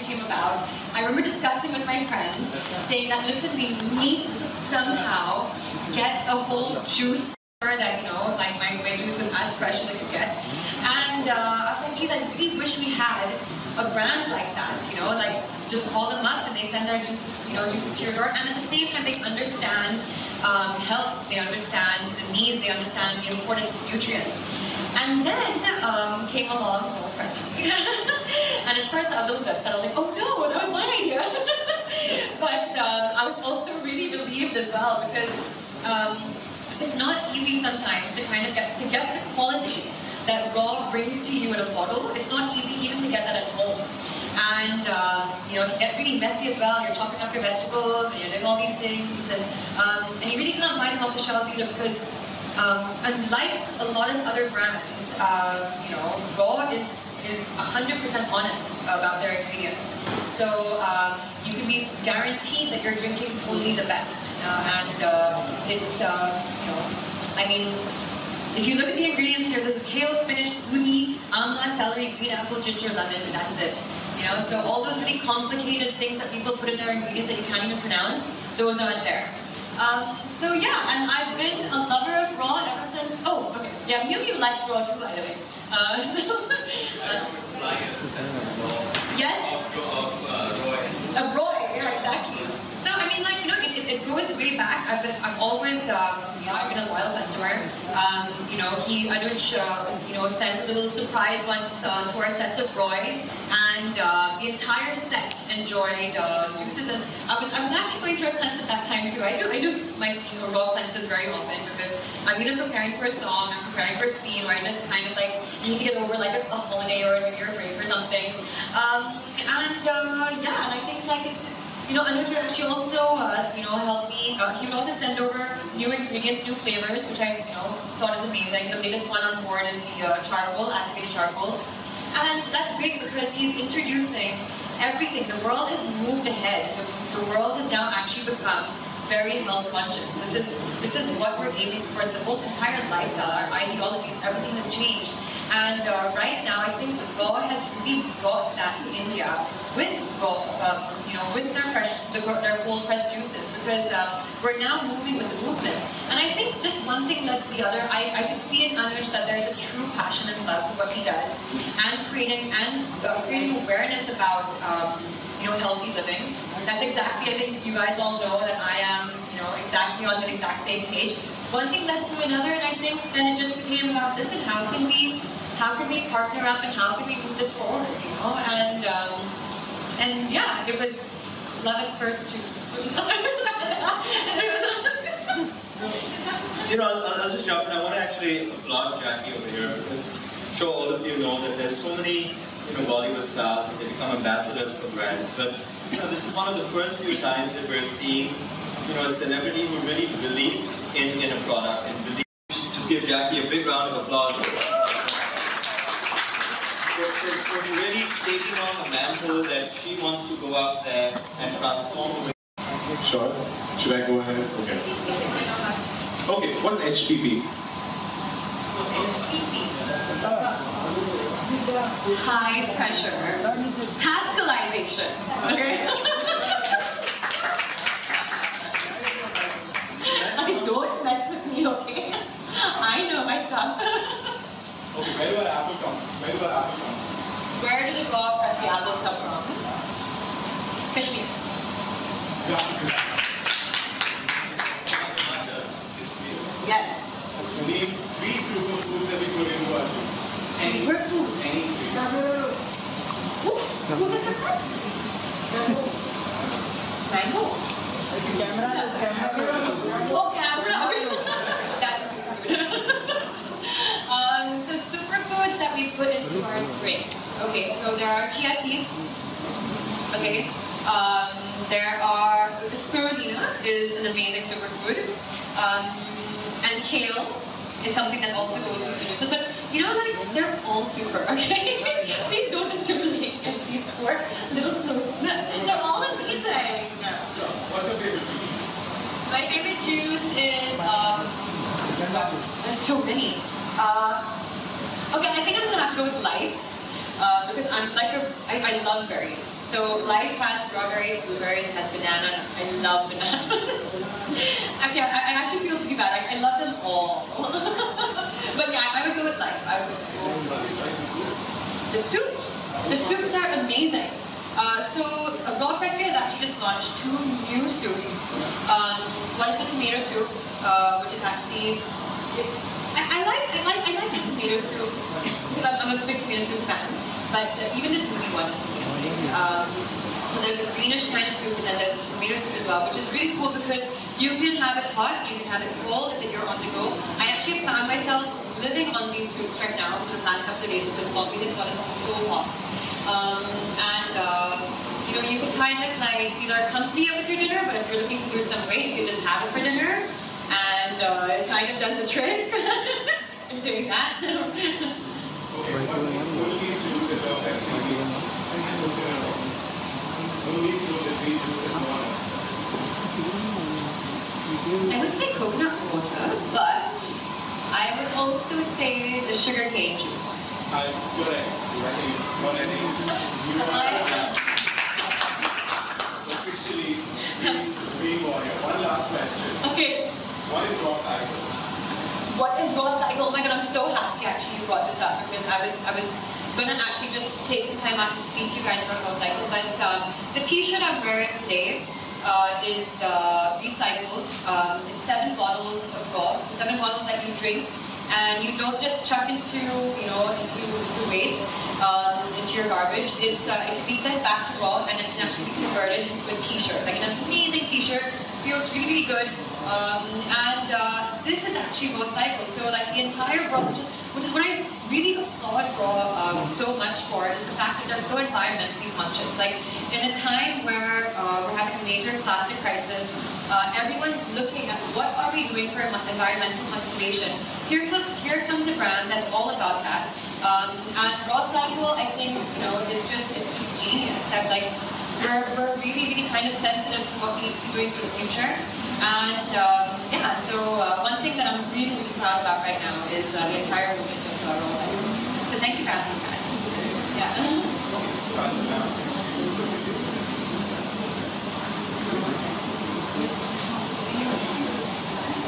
came about, I remember discussing with my friend, saying that, listen, we need to somehow get a whole juice that, you know, like my juice was as fresh as it could get. And I was like, geez, I really wish we had a brand like that, you know, like just call them up and they send their juices, you know, juices to your door. And at the same time, they understand health, they understand the needs, they understand the importance of nutrients. And then came along the press and at first I was a little bit upset. I was like, oh no, that was my idea. But I was also really relieved as well because it's not easy sometimes to kind of get the quality that raw brings to you in a bottle. It's not easy even to get that at home. And you know, it can get really messy as well. You're chopping up your vegetables and you're doing all these things, and you really cannot buy them off the shelves either because unlike a lot of other brands, you know, raw is 100% honest about their ingredients. So you can be guaranteed that you're drinking only the best. It's, you know, I mean, if you look at the ingredients here, there's kale, spinach, uni, amla, celery, green apple, ginger, lemon, and that's it. You know, so all those really complicated things that people put in their ingredients that you can't even pronounce, those aren't there. So yeah, and I've been a lover of raw ever since. Oh, okay. Yeah, Miu likes raw too, by the way. Yes? Of Roy, yeah, exactly. So I mean, like, you know, it goes way back. I've always, you know, I've been a loyal customer. You know, Anuj, you know, sent a little surprise once to our sets of Roy, and the entire set enjoyed juices. And I was actually going through a cleanse at that time too. I do my, you know, raw cleanses very often because I'm either preparing for a song, I'm preparing for a scene, or I just kind of like need to get over like a holiday or a New Year break or something. Yeah, and I think like it's, you know, Anuj actually also, you know, helped me. He would also send over new ingredients, new flavors, which I, you know, thought is amazing. The latest one on board is the charcoal, activated charcoal, and that's great because he's introducing everything. The world has moved ahead. The world has now actually become very health conscious. This is what we're aiming towards. The whole entire lifestyle, our ideologies, everything has changed. And right now, I think RAW has really brought that to India with RAW, you know, with their cold pressed juices, because we're now moving with the movement. And I think just one thing led to the other. I can see in Anuj that there is a true passion and love for what he does, and creating awareness about you know, healthy living. That's exactly, I think you guys all know that I am, you know, exactly on the exact same page. One thing led to another, and I think then it just became about, listen, how can we partner up and how can we move this forward, you know? And yeah, it was love at first juice. You know, I'll just jump in. I want to actually applaud Jackie over here because I'm sure all of you know that there's so many, you know, Bollywood stars and they become ambassadors for brands. But you know, this is one of the first few times that we're seeing, you know, a celebrity who really believes in a product and believes. Just give Jackie a big round of applause. For really taking on a mantle that she wants to go out there and transform. Sure. Should I go ahead? Okay. Okay, what's HPP? High pressure pascalization. Okay. Like, don't mess with me, okay? I know my stuff. Okay, where do the apple come? Where do the raw pressed apples come from? Kashmir. Yes. Name 3 superfoods that we put into our juice. Any food. Any 3. Who's the second? Mango. Oh, camera. That's a superfood. So superfoods that we put into our drinks. Okay, so there are chia seeds. Okay. There are spirulina is an amazing superfood. And kale is something that also goes with the juices. But you know, like, they're all super, okay? Please don't discriminate against these poor little fruits. They're all amazing. What's your favorite juice? My favorite juice is, there's so many. Okay, I think I'm gonna have to go with life. Because I'm like I love berries. So life has strawberries, blueberries, it has banana. I love bananas. Actually, I actually feel pretty bad. I love them all. But yeah, I would go with life. I would go with the soups. The soups are amazing. So Raw Pressure has actually just launched 2 new soups. One is the tomato soup, which is actually I like the tomato soup because I'm a big tomato soup fan. But even the gooey one is amazing. So there's a greenish kind of soup, and then there's a tomato soup as well, which is really cool because you can have it hot, you can have it cold if you're on the go. I actually found myself living on these soups right now for the past couple of days because coffee has gotten so hot. You know, you can kind of like either accompany it with your dinner, but if you're looking to lose some weight, you can just have it for dinner, and it kind of does the trick. I'm doing that. I would say coconut water, but I would also say the sugarcane juice. Officially, Green Warrior. One last question. Okay. What is raw cycle? What is raw cycle? Oh my god, I'm so happy actually you brought this up because I was gonna actually just take some time out to speak to you guys about raw cycle. But the t-shirt I'm wearing today is recycled. It's 7 bottles of raw, so 7 bottles that you drink, and you don't just chuck into into waste, into your garbage. It can be sent back to raw, and it can actually be converted into a t-shirt, like an amazing t-shirt. Feels really, really good. This is actually raw cycle. So like the entire raw, which is what I really applaud raw so much for, is the fact that they're so environmentally conscious. Like in a time where we're having a major plastic crisis, everyone's looking at what are we doing for environmental conservation. Here comes a brand that's all about that. And raw cycle, I think, it's just genius. That like we're really, really kind of sensitive to what we need to be doing for the future. And yeah, so one thing that I'm really, really proud about right now is the entire movement of raw cycle. So thank you for asking that. Yeah.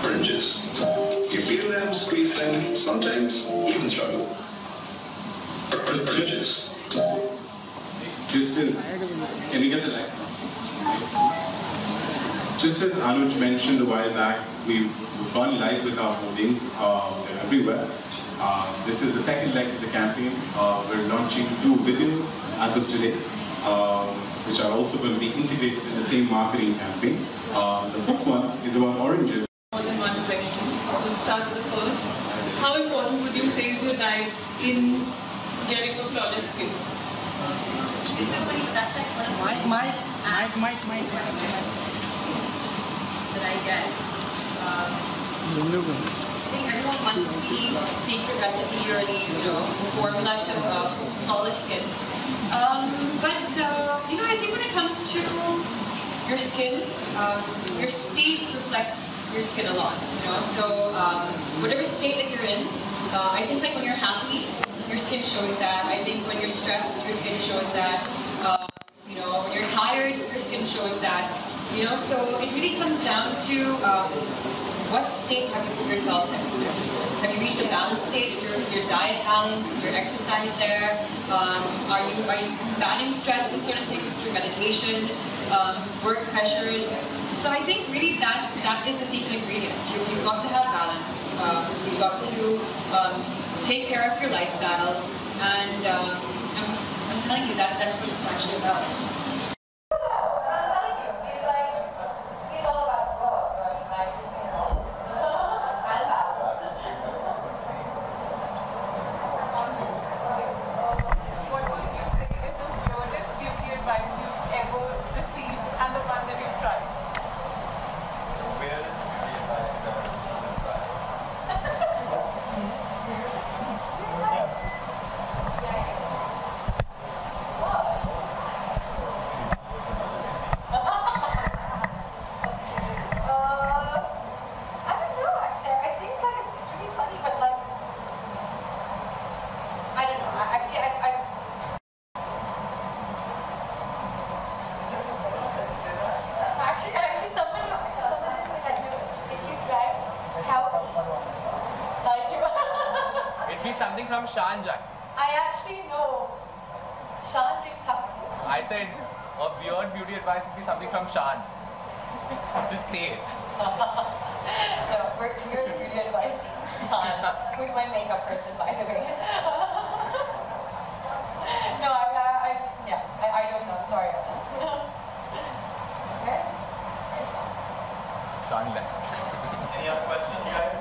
Oranges. You peel them, squeeze them, sometimes even struggle. Oranges. Just as, can we get the light? Just as Anuj mentioned a while back, we've gone live with our holdings everywhere. This is the second leg of the campaign. We're launching 2 videos as of today, which are also going to be integrated in the same marketing campaign. The first one is about oranges. More than one question. We'll start with the first. How important would you say is your diet in getting a flawless skin? That's like one of my that I get. I think everyone wants the secret recipe or the formula to flawless skin. But I think when it comes to your skin, your state reflects your skin a lot. So whatever state that you're in, I think like when you're happy, your skin shows that. I think when you're stressed, your skin shows that. When you're tired, your skin shows that. So it really comes down to what state have you put yourself in? Have you reached a balanced state? Is your diet balanced? Is your exercise there? Are you combating stress with certain things through meditation, work pressures? So I think really that is the secret ingredient. You've got to have balance. You've got to take care of your lifestyle, and I'm telling you that's what it's actually about. from Shan, Jack? I actually know. Sean drinks coffee. I said a weird beauty advice would be something from Shan. Just say it. No, weird beauty advice. Sean, who's my makeup person, by the way. No, I don't know. Sorry about that. Okay? Shan left. Any other questions, guys?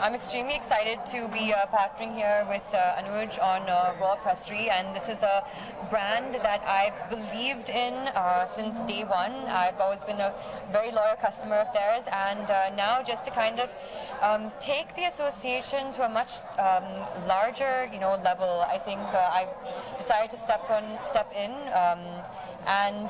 I'm extremely excited to be partnering here with Anuj on Raw Pressery, and this is a brand that I've believed in since day one. I've always been a very loyal customer of theirs, and now just to kind of take the association to a much larger, level, I think I've decided to step in. And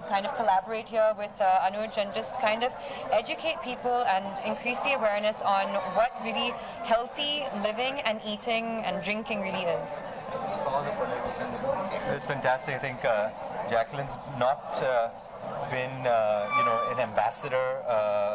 kind of collaborate here with Anuj and just kind of educate people and increase the awareness on what really healthy living and eating and drinking really is. It's fantastic. I think Jacqueline's not been an ambassador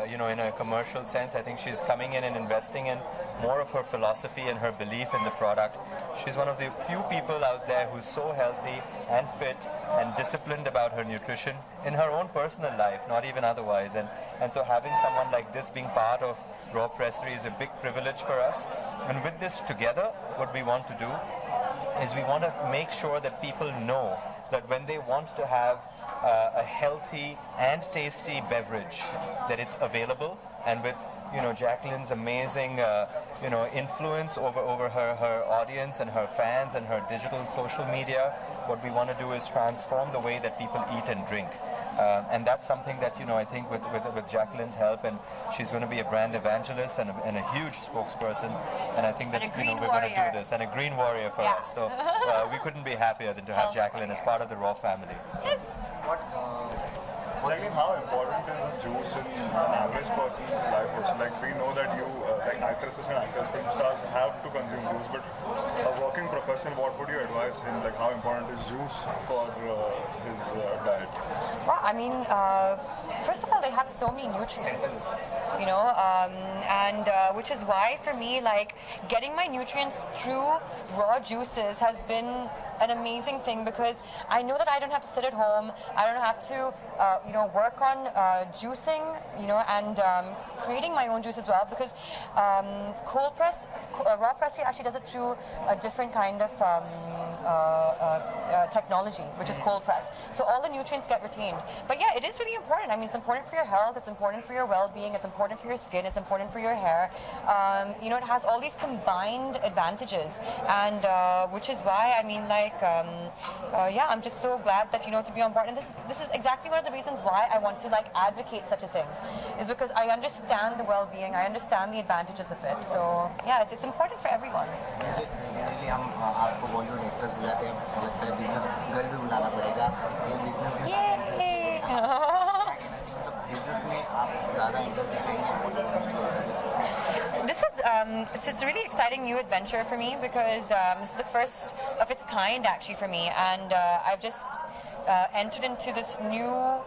in a commercial sense. I think she's coming in and investing in more of her philosophy and her belief in the product. She's one of the few people out there who's so healthy and fit and disciplined about her nutrition in her own personal life, not even otherwise. And so having someone like this being part of Raw Pressery is a big privilege for us. And with this together, what we want to do is we want to make sure that people know that when they want to have a healthy and tasty beverage, that it's available. And with Jacqueline's amazing influence over her audience and her fans and her digital social media, what we want to do is transform the way that people eat and drink. And that's something that I think with Jacqueline's help, and she's going to be a brand evangelist and a huge spokesperson, and I think that we're going to do this, and a green warrior for us. So we couldn't be happier than to have Jacqueline as part of the Raw family. So. Jacqueline, how important is juice in an average person's life? Also, like we know that you, like actresses and actors, film stars have to consume juice, but a working professional, what would you advise him? Like how important is juice for his diet? Well, I mean, first of all, they have so many nutrients, and which is why for me, like getting my nutrients through raw juices has been an amazing thing, because I know that I don't have to sit at home. I don't have to, work on juicing, and creating my own juice as well, because cold press, raw press actually does it through a different kind of technology, which is cold press. So all the nutrients get retained. But yeah, it is really important. I mean, it's important for your health, it's important for your well-being, it's important for your skin, it's important for your hair. It has all these combined advantages, and which is why, I mean, I'm just so glad that, to be on board. And this is exactly one of the reasons why I want to advocate such a thing, is because I understand the well-being, I understand the advantages of it. So yeah, it's important for everyone. It's a really exciting new adventure for me, because this is the first of its kind actually for me, and I've just entered into this new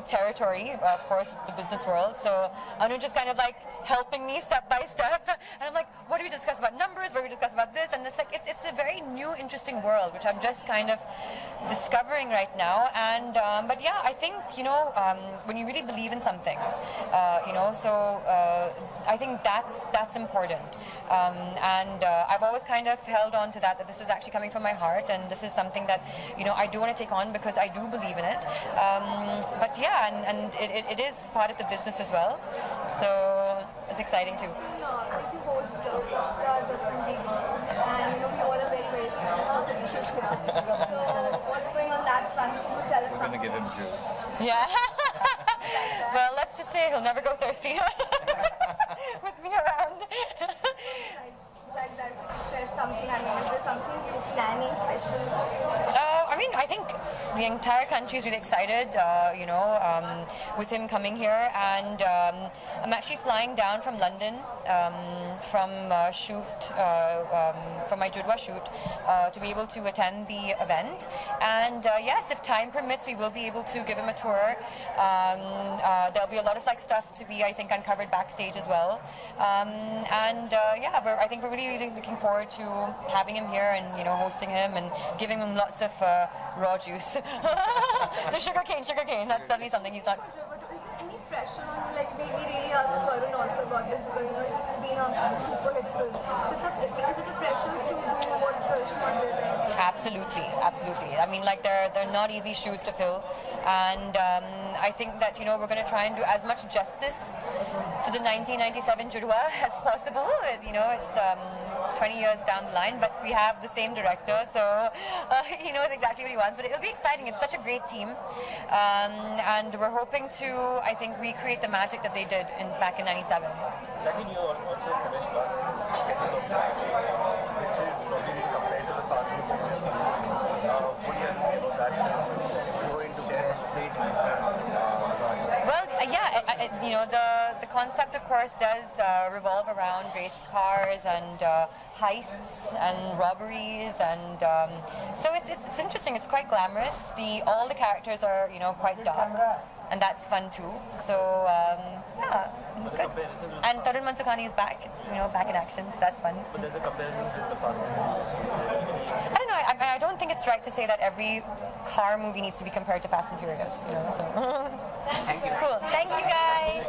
territory, of course, the business world. So Anu just kind of helping me step by step, and I'm like, what do we discuss about numbers? What do we discuss about this? And it's a very new, interesting world, which I'm just kind of discovering right now. And but yeah, I think when you really believe in something, I think that's important. And I've always kind of held on to that this is actually coming from my heart, and this is something that I do want to take on because I do believe in it. But yeah, and it is part of the business as well, so it's exciting too. You host Star Justin Bieber, and we all are very, very excited about this trip here. So what's going on that front? Can you tell us? We're gonna give him juice. Yeah. Well, let's just say he'll never go thirsty with me around. Besides that, share something. I mean, is there something you're planning special? I think the entire country is really excited, with him coming here, and I'm actually flying down from London from my Judwa shoot to be able to attend the event. And yes, if time permits, we will be able to give him a tour. There'll be a lot of stuff to be, I think, uncovered backstage as well. I think we're really looking forward to having him here and hosting him and giving him lots of raw juice. The sugar cane, that's definitely something he's not. But is there any pressure on, we really asked Varun also about this, because it's been a super hit film. Is it a pressure to do what Shman did? Absolutely. I mean, they're not easy shoes to fill, and I think that we're going to try and do as much justice to the 1997 Judwa as possible. It's 20 years down the line, but we have the same director, so he knows exactly what he wants. But it'll be exciting. It's such a great team, and we're hoping to, I think, recreate the magic that they did back in '97. Jacqueline, you also finished last Getting of Time, which is probably compared to the Fast and Furious series. What do you have to say about that? Go into best plate Well, yeah, the concept, of course, does revolve around race cars and heists and robberies, and so it's interesting. It's quite glamorous. All the characters are quite dark, and that's fun too. So yeah, it's good. And Tarun Mansukhani is back, back in action. So that's fun. But there's a comparison with the Fast and Furious. I don't know. I don't think it's right to say that every car movie needs to be compared to Fast and Furious. So. Thank you. Cool. Thank you, guys.